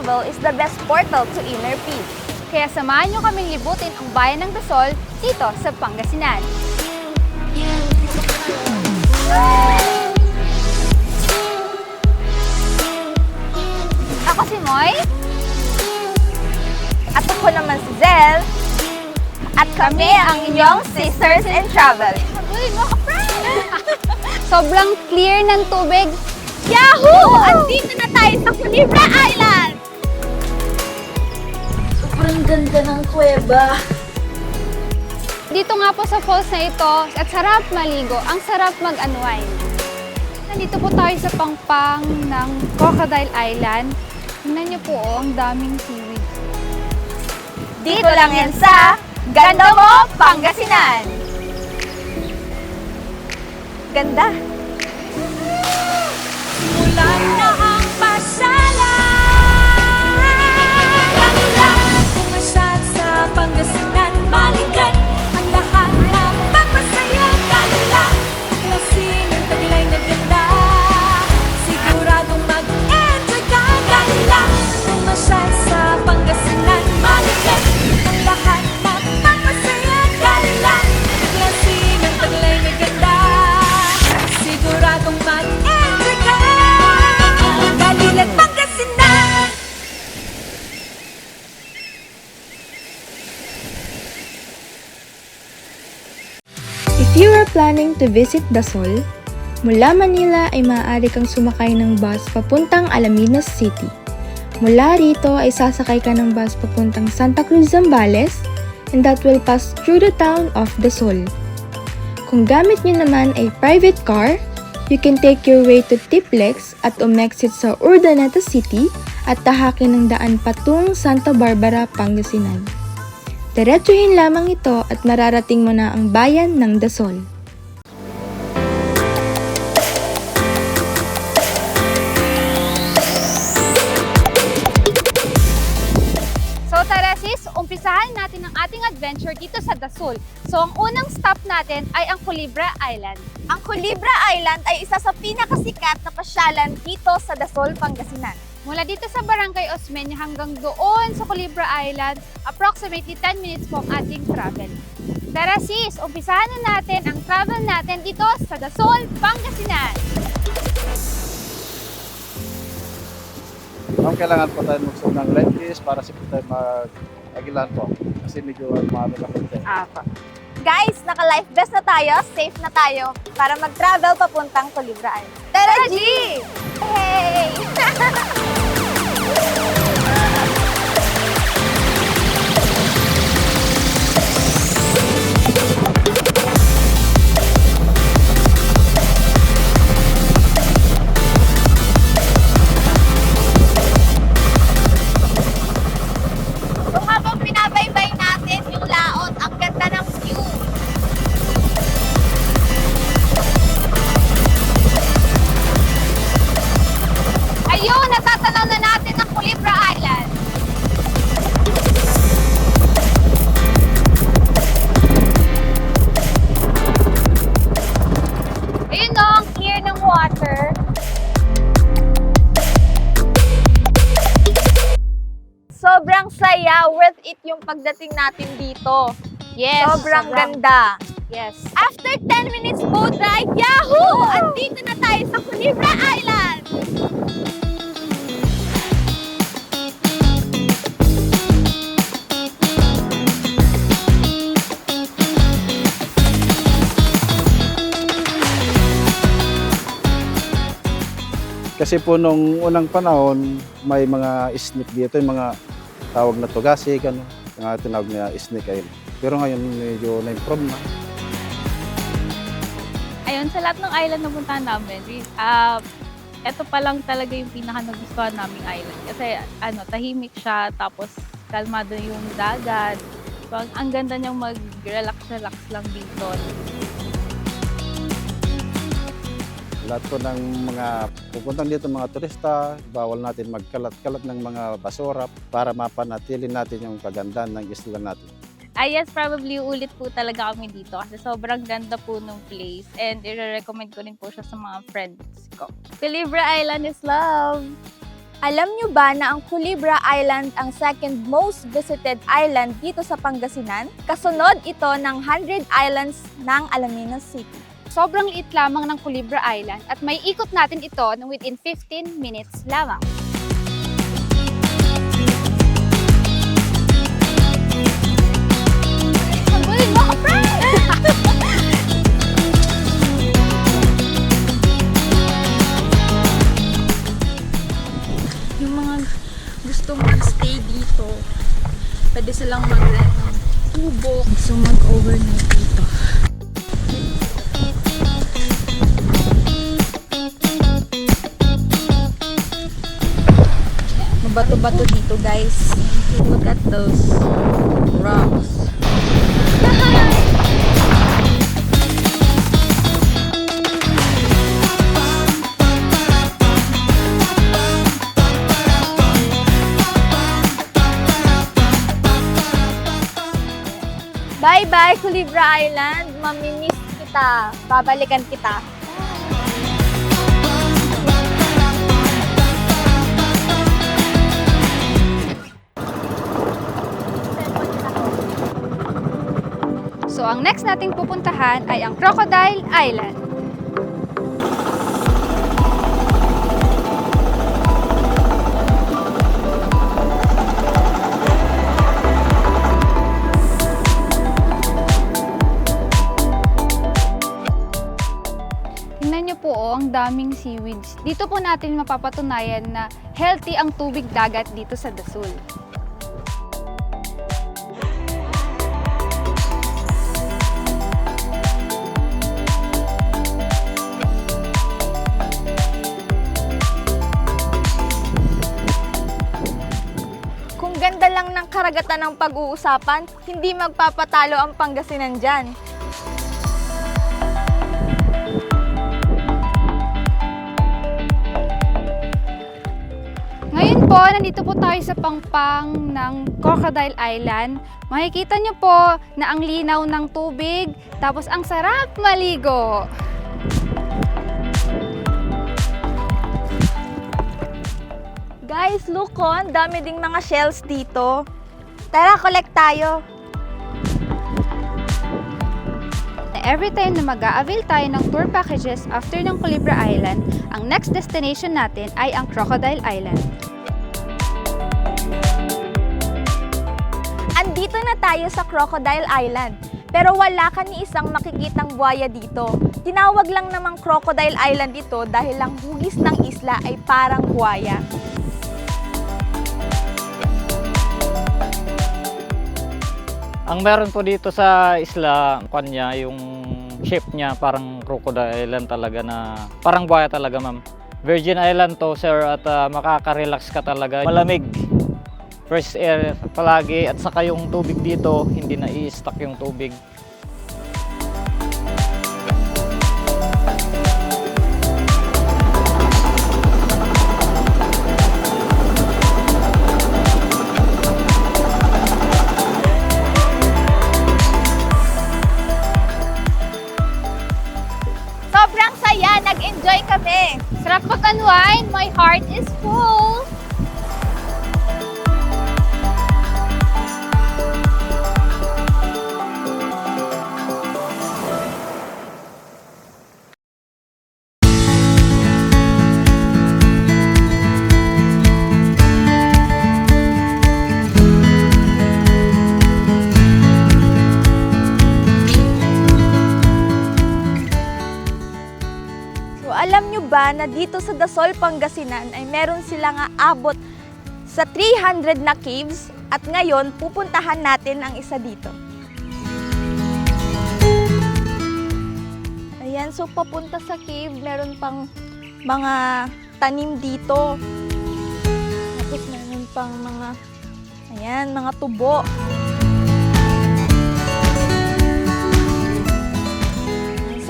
travel is the best portal to inner peace. Kaya samahan nyo kaming libutin ang bayan ng Dasol dito sa Pangasinan. Ako si Moy. At ako naman si Zel. At kami ang inyong Sisters in Travel. Habulin mo ka, friend! Sobrang clear ng tubig. Yahoo! Andito na tayo sa Culebra Island! Sobrang ganda ng kuweba. Dito nga po sa falls na ito, at sarap maligo, ang sarap mag-unwind. Nandito po tayo sa pangpang ng Crocodile Island. Tingnan niyo po, ang daming seaweed. Dito lang yan sa Ganda Mo, Pangasinan! Ganda! Mulan na ang pasalan. Kanila pumasat sa Pangasinan, balikan ang lahat na papasaya. Kanila lasing ang taglay na ganda. Siguradong mag-enjoy ka. Kanila pumasat sa Pangasinan, balikan ang lahat na papasaya. Kanila lasing ang taglay na ganda. Siguradong mag-enjoy ka. Kalilan Pangasinan. If you are planning to visit Dasol, mula Manila ay maaari kang sumakay ng bus papuntang Alaminos City. Mula rito ay sasakay ka ng bus papuntang Santa Cruz, Zambales, and that will pass through the town of Dasol. Kung gamit nyo naman ay private car, you can take your way to Tiplex at umexit sa Urdaneta City at tahakin ng daan patung Santa Barbara, Pangasinan. Diretsuhin lamang ito at mararating mo na ang bayan ng Dasol. So tara sis, umpisahan natin ang ating adventure dito sa Dasol. So ang unang stop natin ay ang Culebra Island. Ang Culebra Island ay isa sa pinakasikat na pasyalan dito sa Dasol, Pangasinan. Mula dito sa Barangay Osmeña hanggang doon sa Culebra Island, approximately 10 minutes po ang ating travel. Tara sis, umpisahan na natin ang travel natin dito sa Dasol, Pangasinan. Ma'am, kailangan po tayo magsuot ng life vest para sa tayo mag-agilan po. Kasi medyo marami na po tayo. Guys, naka-life vest na tayo, safe na tayo para mag-travel papuntang Culebra Island. Tara, G! Hey! So habang binabaybay natin yung laot, ang ganda ng view. Ayun, natatanaw na natin ang Culebra Island. Ayun o, ang clear ng water. Sobrang saya, worth it yung pagdating natin dito. Yes, Sobrang ganda. Yes. After 10 minutes boat ride, yahoo! Andito na tayo sa Culebra Island! Kasi po nung unang panahon, may mga snake dito, yung mga tawag na tugasik, yung tinawag na snake ayun. Pero ngayon medyo na-improve na. Ayun, sa lahat ng island na puntahan namin, ito pa lang talaga yung pinaka nagustuhan naming island. Kasi tahimik siya, tapos kalmado yung dagat. So, ang ganda niyang mag-relax-relax lang dito. Lahat po ng mga pupuntang dito mga turista, bawal natin magkalat-kalat ng mga basura para mapanatili natin yung kagandahan ng isla natin. Yes, probably ulit po talaga kami dito kasi sobrang ganda po ng place and i-recommend ko rin po siya sa mga friends ko. Culebra Island is love! Alam nyo ba na ang Culebra Island ang second most visited island dito sa Pangasinan? Kasunod ito ng 100 islands ng Alaminos City. Sobrang liit lamang ng Culebra Island at may ikot natin ito ng within 15 minutes lamang. Habulin mo ako, friend! Yung mga gusto mag-stay dito, pwede silang mag-rent ng tubo. Gusto mag-overnight dito. Mabato-bato dito, guys. Look at those rocks. Bye-bye, Culebra Island! Mamimiss kita. Babalikan kita. So, ang next nating pupuntahan ay ang Crocodile Island. Tingnan niyo po, ang daming seaweeds. Dito po natin mapapatunayan na healthy ang tubig dagat dito sa Dasul. Kung ganda lang ng karagatan ng pag-uusapan, hindi magpapatalo ang Pangasinan dyan. Ngayon po, nandito po tayo sa pangpang ng Crocodile Island. Makikita niyo po na ang linaw ng tubig, tapos ang sarap maligo. Guys, look oh, ang dami ding mga shells dito. Tara, collect tayo. Every time na mag-a-avail tayo ng tour packages after ng Culebra Island, ang next destination natin ay ang Crocodile Island. Andito na tayo sa Crocodile Island. Pero wala ka ni isang makikitang buhaya dito. Tinawag lang namang Crocodile Island ito dahil ang hugis ng isla ay parang buhaya. Ang meron po dito sa isla, kanya yung shape niya parang crocodile island talaga na parang buhaya talaga, ma'am. Virgin Island to, sir, at makaka-relax ka talaga. Malamig, fresh air palagi, at saka yung tubig dito, hindi na i-stuck yung tubig. Sobrang saya! Nag-enjoy kami! Sarap mag-unwind, my heart is full! So, alam nyo ba na dito sa Dasol, Pangasinan ay meron sila nga abot sa 300 na caves at ngayon pupuntahan natin ang isa dito. Ayan, so papunta sa cave, meron pang mga tanim dito. Tapos meron pang mga, ayan, mga tubo.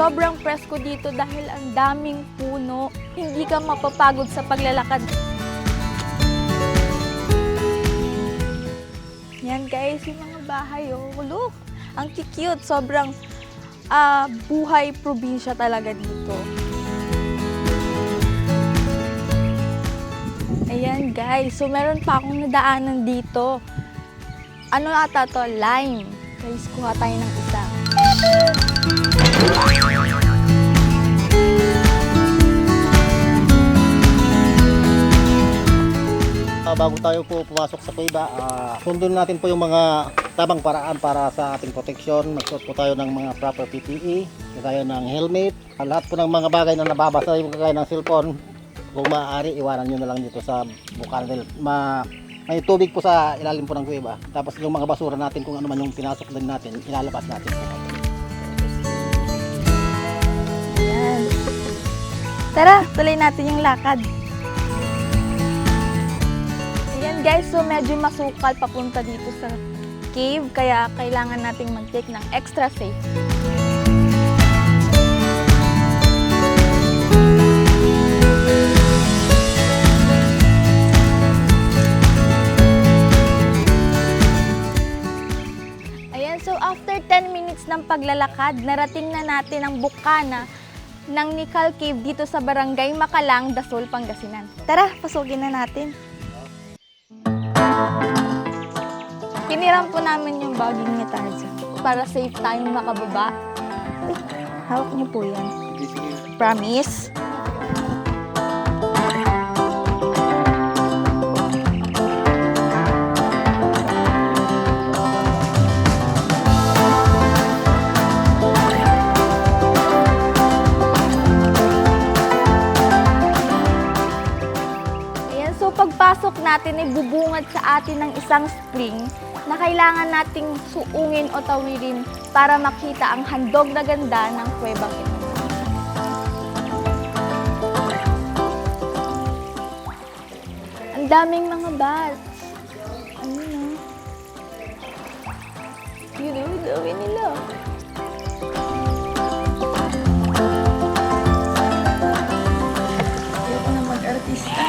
Sobrang presko dito dahil ang daming puno. Hindi ka mapapagod sa paglalakad. Yan guys, yung mga bahay, oh. Look, ang cute. Sobrang buhay probinsya talaga dito. Ayan guys, so meron pa akong nadaanan dito. Ano ata to? Lime. Guys, kuha tayo ng isa. Bago tayo po pumasok sa kuweba, sundin natin po yung mga tamang paraan para sa ating proteksyon. Magsuot po tayo ng mga proper PPE, kagaya ng helmet, lahat po ng mga bagay na nababasa, yung kagaya ng cellphone. Kung maaari, iwanan nyo na lang dito sa bukal dahil may tubig po sa ilalim po ng kuweba. Tapos yung mga basura natin, kung ano man yung pinasok din natin, ilalabas natin po. Ayan. Tara, tuloy natin yung lakad. Ayan guys, so medyo masukal papunta dito sa cave, kaya kailangan nating mag-take ng extra safe. Ayan, so after 10 minutes ng paglalakad, narating na natin ang bukana ng Nickel Cave dito sa Barangay Makalang, Dasol, Pangasinan. Tara, pasukin na natin. Piniram po namin yung baging ni Tarzan para safe tayong makababa. Uy, hawak niyo po yan. Promise? Ayan, so pagpasok natin ay bubungad sa atin ng isang spring na kailangan nating suungin o tawirin para makita ang handog na ganda ng kuwebang ito. Ang daming mga bats. Ano na? Yun ang dami nila. Ayoko na mag-artista.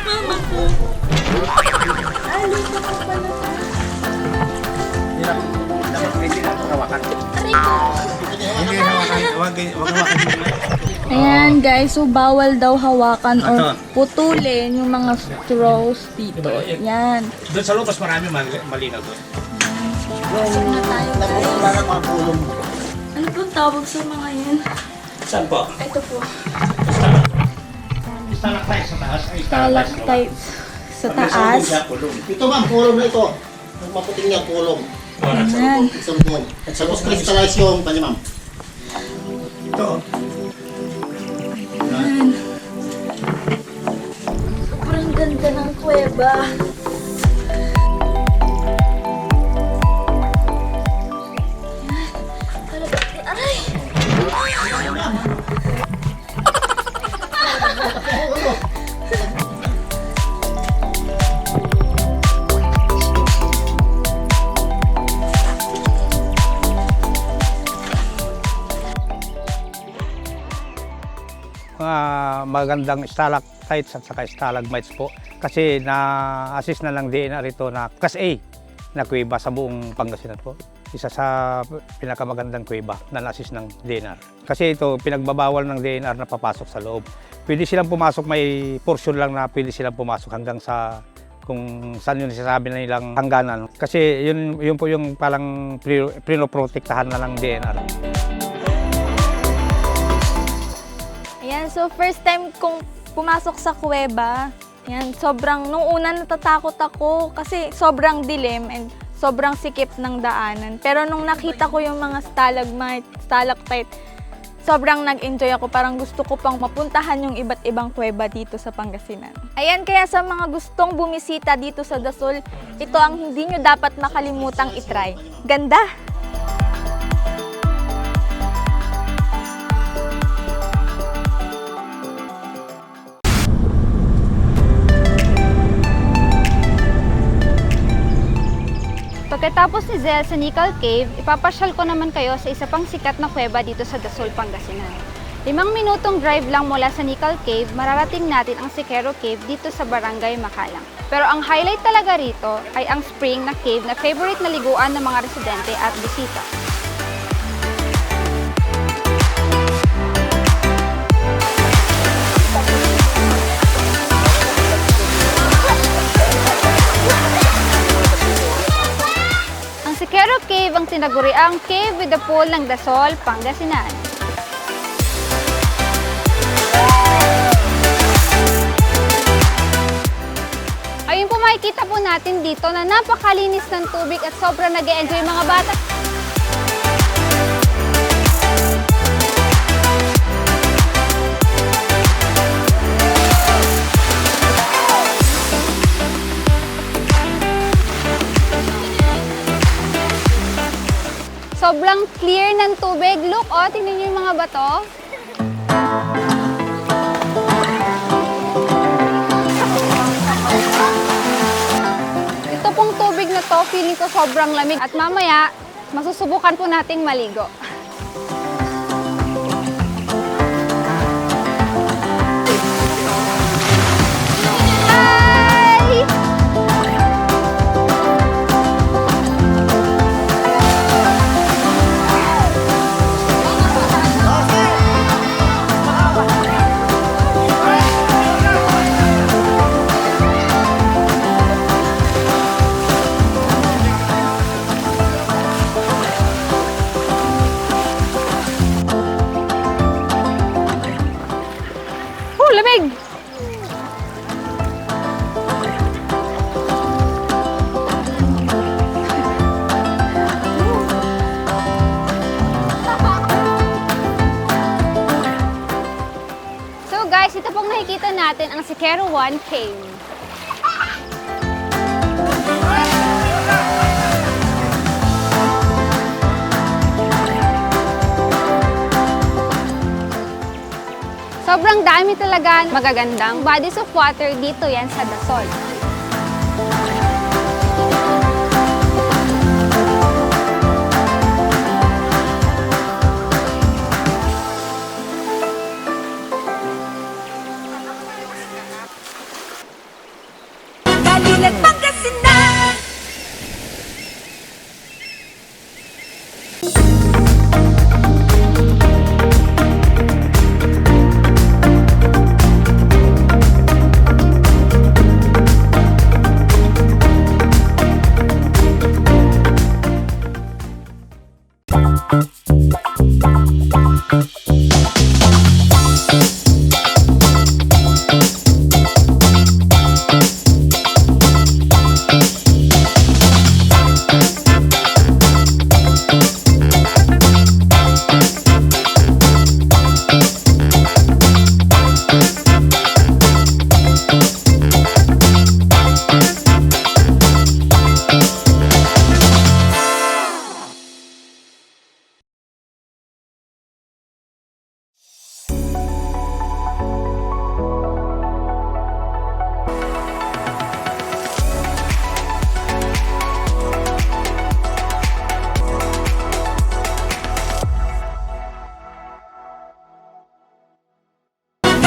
Mama ko! Alis ako pala sa... Ayan guys, so bawal daw hawakan or putulin yung mga straws dito. Ayan. Doon sa loob, mas marami malinaw doon. Pasok na tayo guys. Para mga pulong. Ano pong tawag sa mga yan? Saan po? Ito po. Stalactite sa taas. Stalactites sa taas. Ito ma'am, pulong na ito. Yung maputing niya, pulong. Ayan. Isang tapos crystallize yung kanya ma'am. Ito. Ayan. Sobrang ganda ng kuweba. Aray! Magandang stalactites at saka stalagmites po kasi na-assist na lang DNR ito na Class A na kuweba sa buong Pangasinan po. Isa sa pinakamagandang kuweba na na-assist ng DNR. Kasi ito pinagbabawal ng DNR na papasok sa loob. Pwede silang pumasok, may portion lang na pwede silang pumasok hanggang sa kung saan yung nasasabi na nilang hangganan. Kasi yun po yung palang pinoprotektahan na ng DNR. Ayan, so first time kong pumasok sa kuweba. Ayan, nung una natatakot ako kasi sobrang dilim and sobrang sikip ng daanan. Pero nung nakita ko yung mga stalactite, sobrang nag-enjoy ako. Parang gusto ko pang mapuntahan yung iba't ibang kuweba dito sa Pangasinan. Ayan, kaya sa mga gustong bumisita dito sa Dasol, ito ang hindi nyo dapat makalimutang itry. Ganda! Pagkatapos ni Zel sa Nickel Cave, ipapasyal ko naman kayo sa isa pang sikat na kuweba dito sa Dasol, Pangasinan. 5 minutong drive lang mula sa Nickel Cave, mararating natin ang Siquero Cave dito sa Barangay Makalang. Pero ang highlight talaga rito ay ang spring na cave na favorite na liguan ng mga residente at bisita. Siquero Cave ang tinaguriang cave with the pool ng Dasol, Pangasinan. Ayun po makikita po natin dito na napakalinis ng tubig at sobrang nag-e-enjoy mga bata. Sobrang clear ng tubig. Look, oh, tingnan niyo yung mga bato. Ito pong tubig na to, feeling ko sobrang lamig. At mamaya, masusubukan po nating maligo. Hi! Lamig! So guys, ito pong nakikita natin ang Siquero 1 Cave. Sobrang dami talaga magagandang bodies of water dito yan sa Dasol. Kalilan, Pangasinan.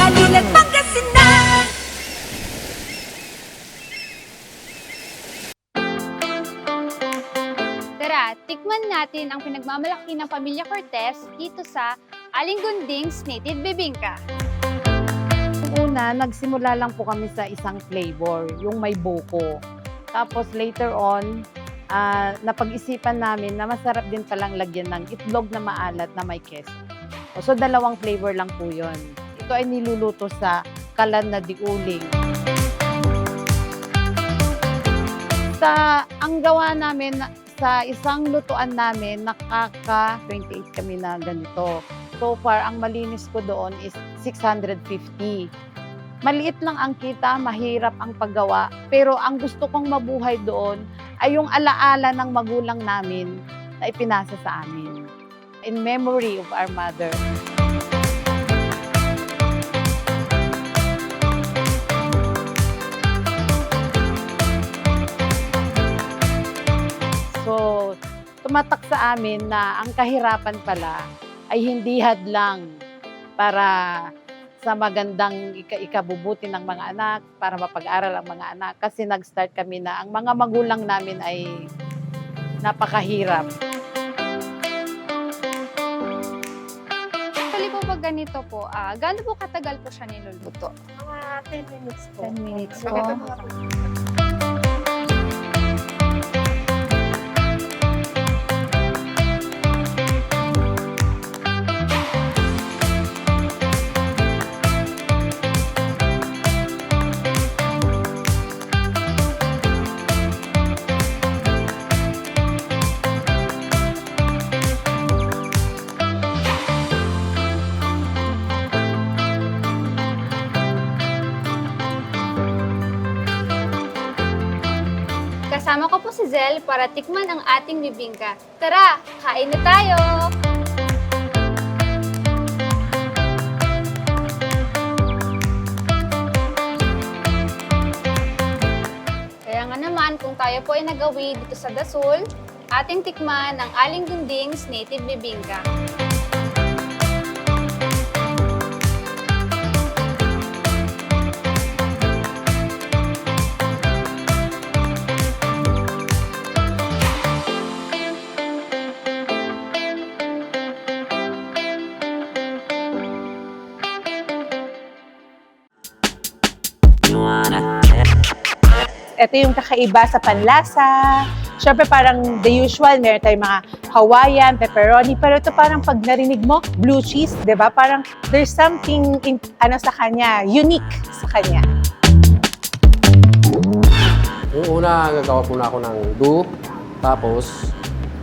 Kalilan, Pangasinan. Tara, tikman natin ang pinagmamalaki ng Pamilya Cortez dito sa Aling Gunding's Native Bibingka. Una, nagsimula lang po kami sa isang flavor, yung may buko. Tapos later on, napag-isipan namin na masarap din palang lagyan ng itlog na maalat na may queso. So, dalawang flavor lang po yun. Ito ay niluluto sa kalan na diuling. Ang gawa namin sa isang lutuan namin, nakaka-28 kami na ganito. So far, ang malinis ko doon is 650. Maliit lang ang kita, mahirap ang paggawa. Pero ang gusto kong mabuhay doon ay yung alaala ng magulang namin na ipinasa sa amin. In memory of our mother. So, tumatak sa amin na ang kahirapan pala ay hindi hadlang para sa magandang ikabubuti ng mga anak, para mapag-aral ang mga anak. Kasi nag-start kami na ang mga magulang namin ay napakahirap. Actually po pag ganito po, gaano po katagal po siya niluluto? Mga 10 minutes po. 10 minutes po. Kasama ko po si Zel para tikman ang ating bibingka. Tara, kain na tayo! Kaya nga naman, kung tayo po ay nagawi dito sa Dasol, ating tikman ang Aling Gunding's native bibingka. Ito yung kakaiba sa panlasa. Siyempre parang the usual, meron tayong mga Hawaiian, pepperoni, pero ito parang pag narinig mo, blue cheese, di ba? Parang there's something sa kanya, unique sa kanya. Yung una, gagawa po na ako ng dough. Tapos,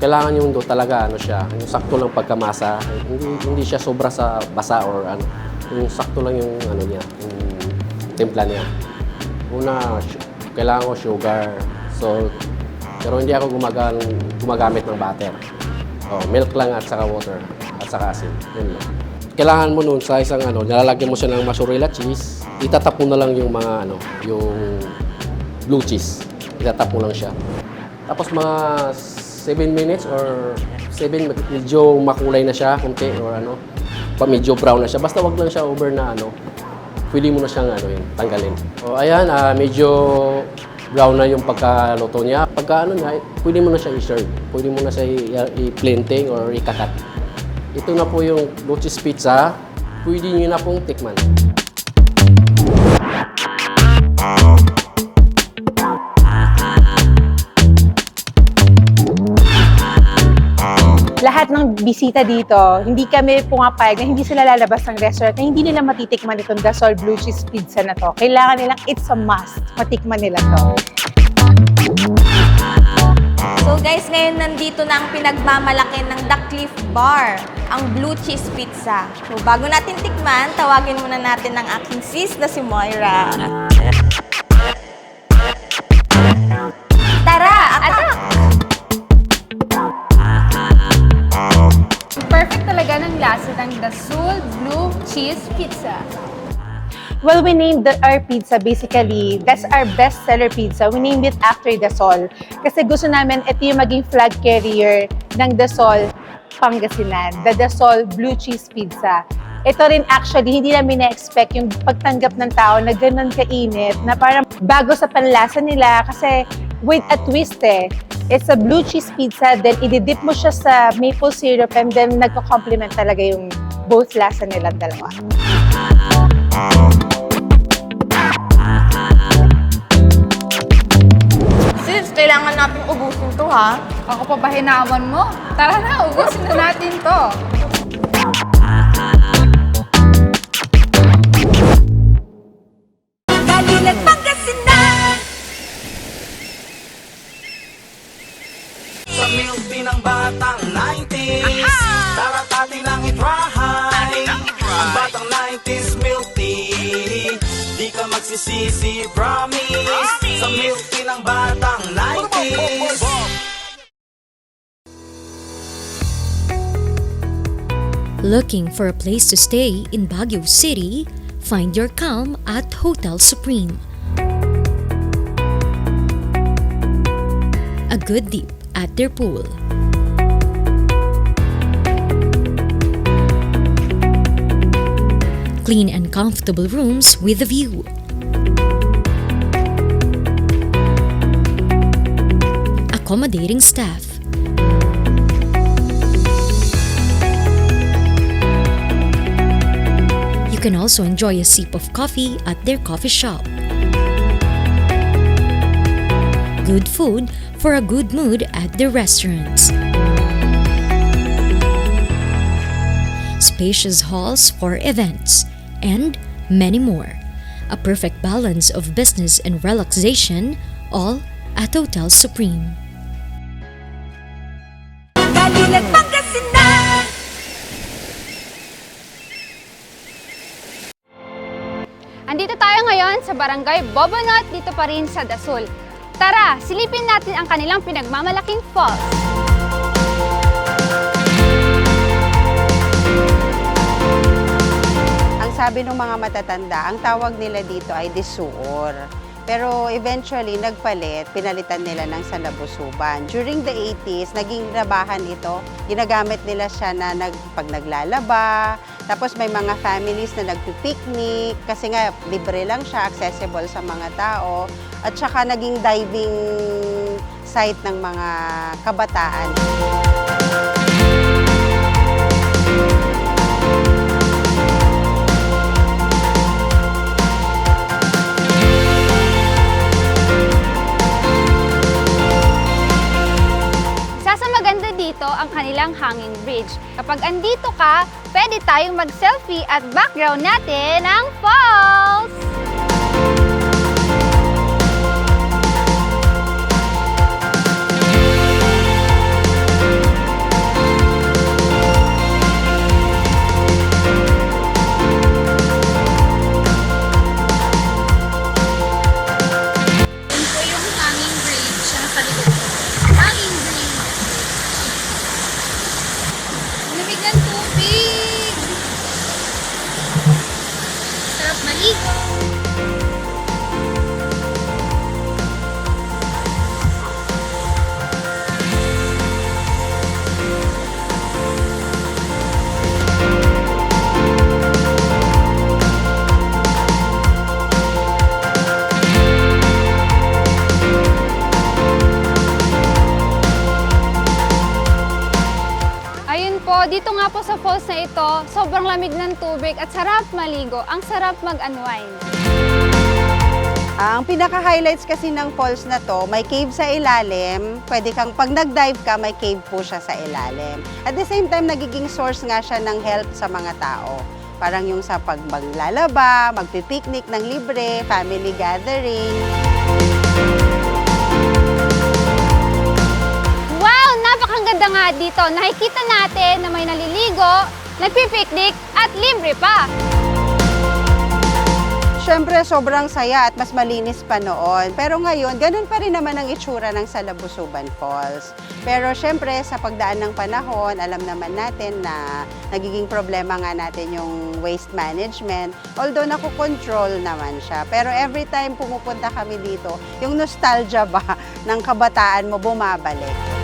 kailangan yung dough talaga, yung sakto lang pagkamasa. Hindi siya sobra sa basa or ano. Yung sakto lang yung niya, yung timpla niya. Una, kailangan ko sugar, salt, pero hindi ako gumagamit ng butter. Milk lang at saka water at saka asin. Yun lang. Kailangan mo nun sa isang nilalagyan mo siya ng mozzarella cheese, itatap mo na lang yung mga yung blue cheese. Itatap mo lang siya. Tapos mga 7 minutes or 7, medyo makulay na siya kunti or medyo brown na siya. Basta wag lang siya over na pwede mo na siyang tanggalin. Ayan, medyo brown na yung pagkaluto niya. Pagka pwede mo na siya i-serve. Pwede mo na siya i-planting or i-kakat. Ito na po yung blue cheese pizza. Pwede nyo na pong tikman. Lahat ng bisita dito, hindi kami pumapayag na hindi sila lalabas ng restaurant na hindi nila matitikman itong Dasol Blue Cheese Pizza na to. Kailangan nilang, it's a must, matikman nila to. So guys, ngayon nandito na ang pinagmamalaki ng The Cliff Bar, ang Blue Cheese Pizza. So bago natin tikman, tawagin muna natin ang aking sis na si Moira. Tara, atak! Perfect talaga ng lasa ng Dasol Blue Cheese Pizza. Well, we named our pizza basically, that's our best-seller pizza. We named it after Dasol. Kasi gusto namin ito yung maging flag carrier ng Dasol, Pangasinan. The Dasol Blue Cheese Pizza. Ito rin actually, hindi namin na-expect yung pagtanggap ng tao na ganun kainit, na parang bago sa panlasa nila kasi with a twist eh. It's a blue cheese pizza, then ididip mo siya sa maple syrup and then nagko-complement talaga yung both lasa nilang dalawa. Sis, kailangan natin ubusin to ha. Ako pa ba hinawan mo? Tara na, ubusin na natin to. Galing at Pangasinan. Sa milk ng batang 90s, darat atin ang i-try. Ang batang 90s milk tea, di ka magsisisi, promise. Sa milk ng batang 90s. Looking for a place to stay in Baguio City? Find your calm at Hotel Supreme. A good dip at their pool. Clean and comfortable rooms with a view. Accommodating staff. You can also enjoy a sip of coffee at their coffee shop. Good food for a good mood at their restaurants. Spacious halls for events, and many more. A perfect balance of business and relaxation, all at Hotel Supreme. Galing at Pangasinan. Andito tayo ngayon sa Barangay Bobonot, dito pa rin sa Dasol. Tara, silipin natin ang kanilang pinagmamalaking falls. Ang sabi ng mga matatanda, ang tawag nila dito ay disuor. Pero eventually, nagpalit, pinalitan nila ng Sandabusuban. During the 80s, naging labahan ito. Ginagamit nila siya na pag naglalaba. Tapos may mga families na nagpipiknik. Kasi nga, libre lang siya, accessible sa mga tao. At saka naging diving site ng mga kabataan. Maganda dito ang kanilang hanging bridge. Kapag andito ka, pwede tayong mag-selfie at background natin ang falls! Ito po yung hanging bridge na sa likod. Hanging bridge. Lamig ng tubig! Sarap maligo! Dito nga po sa falls na ito, sobrang lamig ng tubig at sarap maligo. Ang sarap mag-unwind. Ang pinaka-highlights kasi ng falls na to, may cave sa ilalim. Pwede kang, pag nag-dive ka, may cave po siya sa ilalim. At the same time, nagiging source nga siya ng help sa mga tao. Parang yung sa paglalaba, magpipiknik ng libre, family gathering. Napakaganda nga dito. Nakikita natin na may naliligo, nagpipiknik at libre pa. Siyempre, sobrang saya at mas malinis pa noon. Pero ngayon, ganun pa rin naman ang itsura ng Sandabusuban Falls. Pero siyempre, sa pagdaan ng panahon, alam naman natin na nagiging problema nga natin yung waste management. Although nakukontrol naman siya. Pero every time pumupunta kami dito, yung nostalgia ba ng kabataan mo bumabalik.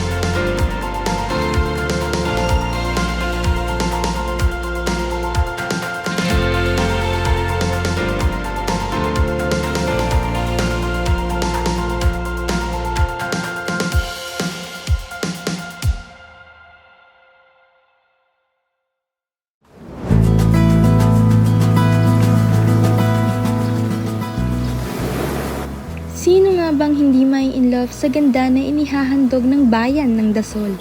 Sino nga bang hindi may in love sa ganda na inihahandog ng bayan ng Dasol?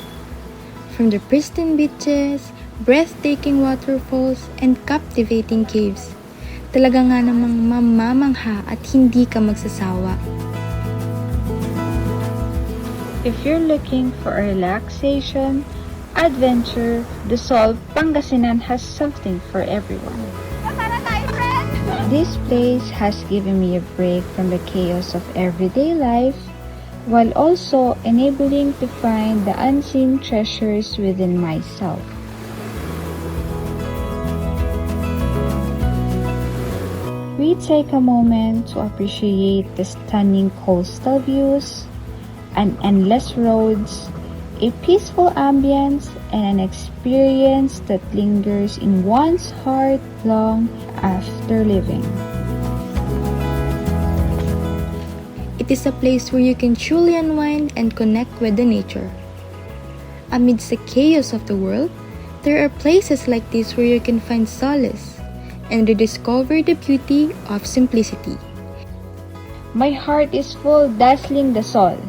From the pristine beaches, breathtaking waterfalls, and captivating caves, talaga nga namang mamamangha at hindi ka magsasawa. If you're looking for a relaxation, adventure, Dasol, Pangasinan has something for everyone. This place has given me a break from the chaos of everyday life, while also enabling to find the unseen treasures within myself. We take a moment to appreciate the stunning coastal views, and endless roads, a peaceful ambience, and an experience that lingers in one's heart long after living. It is a place where you can truly unwind and connect with the nature. Amidst the chaos of the world, there are places like this where you can find solace and rediscover the beauty of simplicity. My heart is full, dazzling Dasol.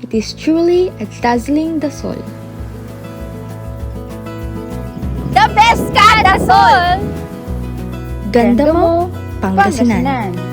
It is truly a dazzling Dasol. The best ka, Dasol! Ganda mo, Pangasinan.